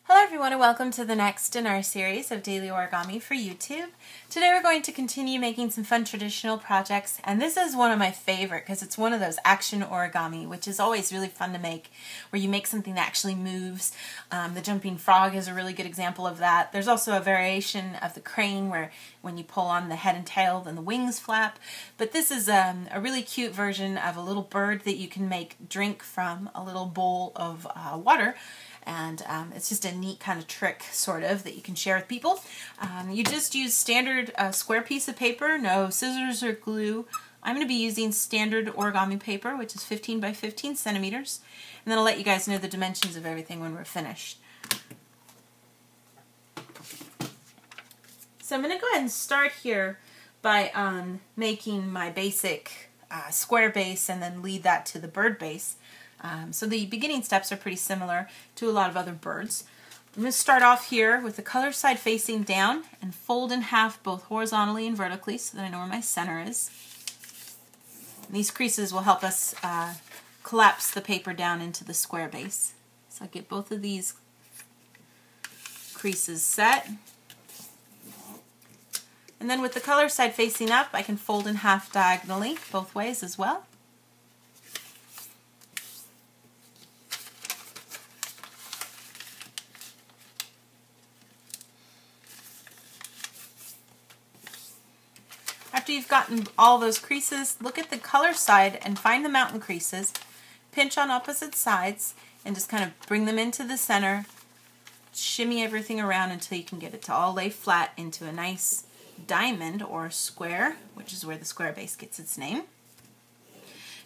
Hello everyone and welcome to the next in our series of daily origami for YouTube. Today we're going to continue making some fun traditional projects, and this is one of my favorite because it's one of those action origami, which is always really fun to make, where you make something that actually moves. The jumping frog is a really good example of that. There's also a variation of the crane where when you pull on the head and tail then the wings flap, but this is a really cute version of a little bird that you can make drink from a little bowl of water. And it's just a neat kind of trick, sort of, that you can share with people. You just use standard square piece of paper, no scissors or glue. I'm going to be using standard origami paper, which is 15 by 15 centimeters. And then I'll let you guys know the dimensions of everything when we're finished. So I'm going to go ahead and start here by making my basic square base and then lead that to the bird base. So the beginning steps are pretty similar to a lot of other birds. I'm going to start off here with the color side facing down and fold in half both horizontally and vertically so that I know where my center is. And these creases will help us collapse the paper down into the square base. So I'll get both of these creases set. And then with the color side facing up, I can fold in half diagonally both ways as well. After you've gotten all those creases, look at the color side and find the mountain creases, pinch on opposite sides, and just kind of bring them into the center, shimmy everything around until you can get it to all lay flat into a nice diamond or square, which is where the square base gets its name.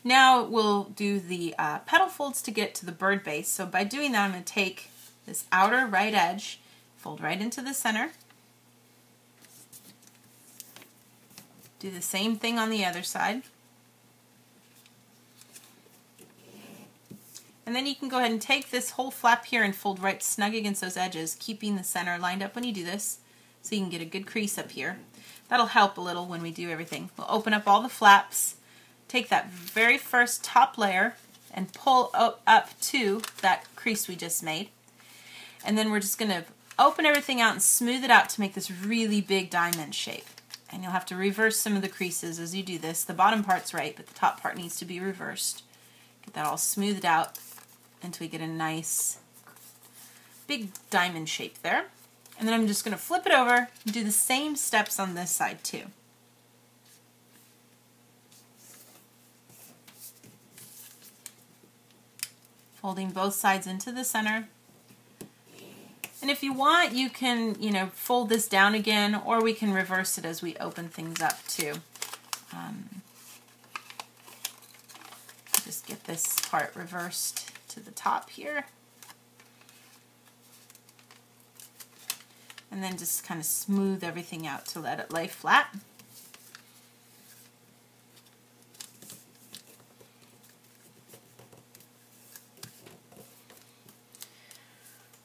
Now we'll do the petal folds to get to the bird base. So by doing that, I'm going to take this outer right edge, fold right into the center. Do the same thing on the other side. And then you can go ahead and take this whole flap here and fold right snug against those edges, keeping the center lined up when you do this, so you can get a good crease up here. That'll help a little when we do everything. We'll open up all the flaps, take that very first top layer and pull up to that crease we just made. And then we're just going to open everything out and smooth it out to make this really big diamond shape. And you'll have to reverse some of the creases as you do this. The bottom part's right, but the top part needs to be reversed. Get that all smoothed out until we get a nice big diamond shape there. And then I'm just going to flip it over and do the same steps on this side too. Folding both sides into the center. And if you want, you can, fold this down again, or we can reverse it as we open things up too. Just get this part reversed to the top here. And then just kind of smooth everything out to let it lay flat.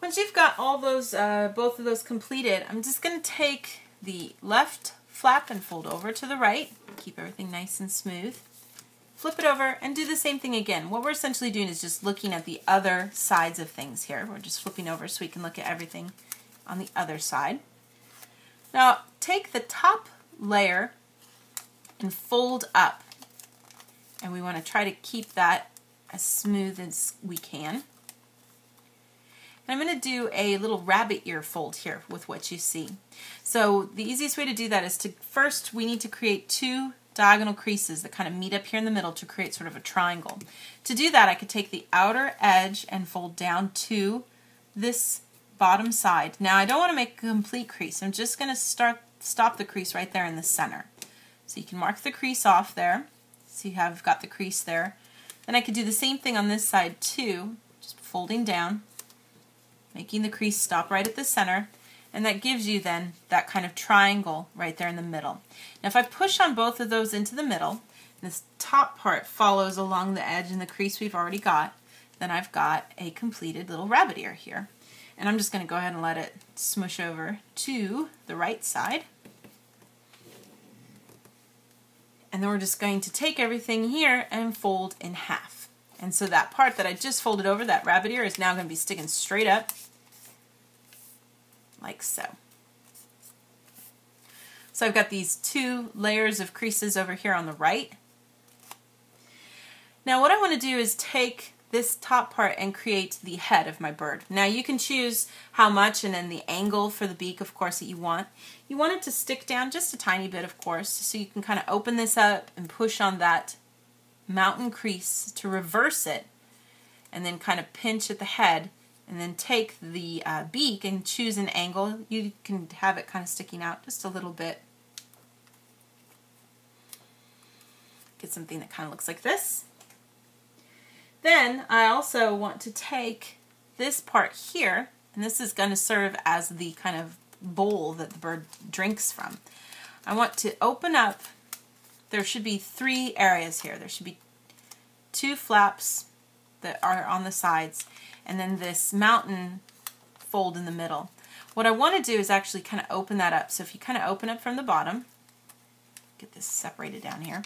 Once you've got all those, both of those completed, I'm just going to take the left flap and fold over to the right. Keep everything nice and smooth. Flip it over and do the same thing again. What we're essentially doing is just looking at the other sides of things here. We're just flipping over so we can look at everything on the other side. Now take the top layer and fold up. And we want to try to keep that as smooth as we can. And I'm going to do a little rabbit ear fold here with what you see. So the easiest way to do that is to first we need to create two diagonal creases that kind of meet up here in the middle to create sort of a triangle. To do that, I could take the outer edge and fold down to this bottom side. Now I don't want to make a complete crease. I'm just going to stop the crease right there in the center. So you can mark the crease off there. So you have got the crease there. Then I could do the same thing on this side too, just folding down, making the crease stop right at the center, and that gives you then that kind of triangle right there in the middle. Now if I push on both of those into the middle, this top part follows along the edge and the crease we've already got, then I've got a completed little rabbit ear here. And I'm just going to go ahead and let it smush over to the right side. And then we're just going to take everything here and fold in half. And so that part that I just folded over, that rabbit ear, is now going to be sticking straight up. like so. So I've got these 2 layers of creases over here on the right. Now what I want to do is take this top part and create the head of my bird. Now you can choose how much and then the angle for the beak, of course, that you want. You want it to stick down just a tiny bit, of course, so you can kind of open this up and push on that mountain crease to reverse it, and then kind of pinch at the head, and then take the beak and choose an angle. You can have it kind of sticking out just a little bit. Get something that kind of looks like this. Then I also want to take this part here, and this is going to serve as the kind of bowl that the bird drinks from. I want to open up, there should be 3 areas here. There should be 2 flaps that are on the sides, and then this mountain fold in the middle. What I want to do is actually kind of open that up. So if you kind of open it from the bottom, get this separated down here,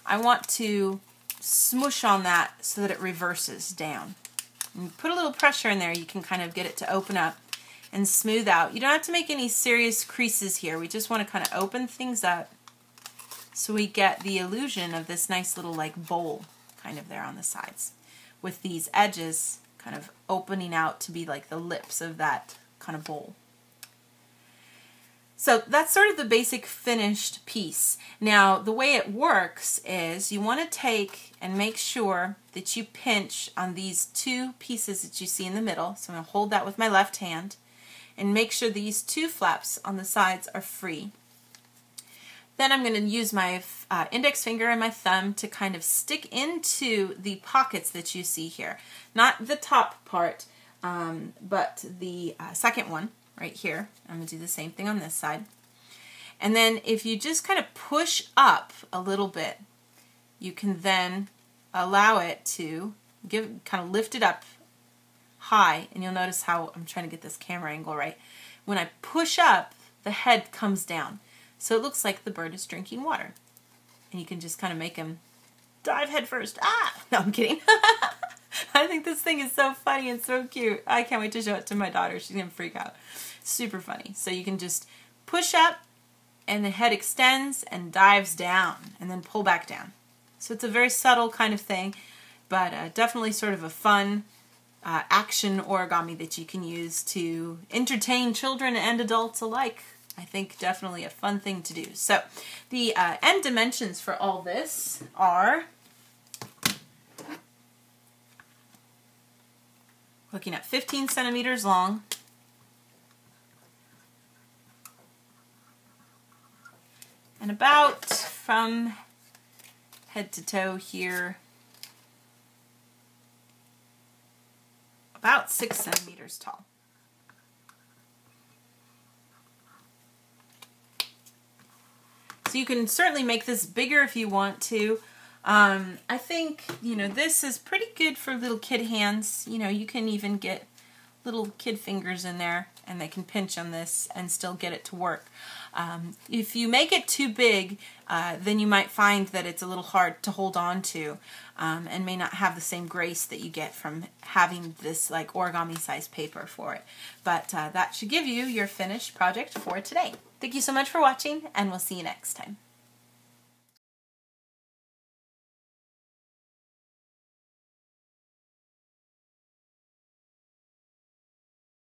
I want to smush on that so that it reverses down. And put a little pressure in there, you can kind of get it to open up and smooth out. You don't have to make any serious creases here. We just want to kind of open things up so we get the illusion of this nice little like bowl kind of there on the sides, with these edges kind of opening out to be like the lips of that kind of bowl. So that's sort of the basic finished piece. Now the way it works is you want to take and make sure that you pinch on these 2 pieces that you see in the middle. So I'm going to hold that with my left hand and make sure these 2 flaps on the sides are free. Then I'm going to use my index finger and my thumb to kind of stick into the pockets that you see here. Not the top part, but the second one right here. I'm going to do the same thing on this side. And then if you just kind of push up a little bit, you can then allow it to kind of lift it up high, and you'll notice how I'm trying to get this camera angle right. When I push up, the head comes down. So it looks like the bird is drinking water. And you can just kind of make him dive head first. Ah! No, I'm kidding. I think this thing is so funny and so cute. I can't wait to show it to my daughter. She's going to freak out. Super funny. So you can just push up and the head extends and dives down and then pull back down. So it's a very subtle kind of thing, but definitely sort of a fun action origami that you can use to entertain children and adults alike. I think definitely a fun thing to do. So the end dimensions for all this are, looking at 15 centimeters long, and about from head to toe here, about 6 centimeters tall. So you can certainly make this bigger if you want to. I think, this is pretty good for little kid hands. You can even get little kid fingers in there and they can pinch on this and still get it to work. If you make it too big, then you might find that it's a little hard to hold on to and may not have the same grace that you get from having this like origami size paper for it. But that should give you your finished project for today. Thank you so much for watching, and we'll see you next time.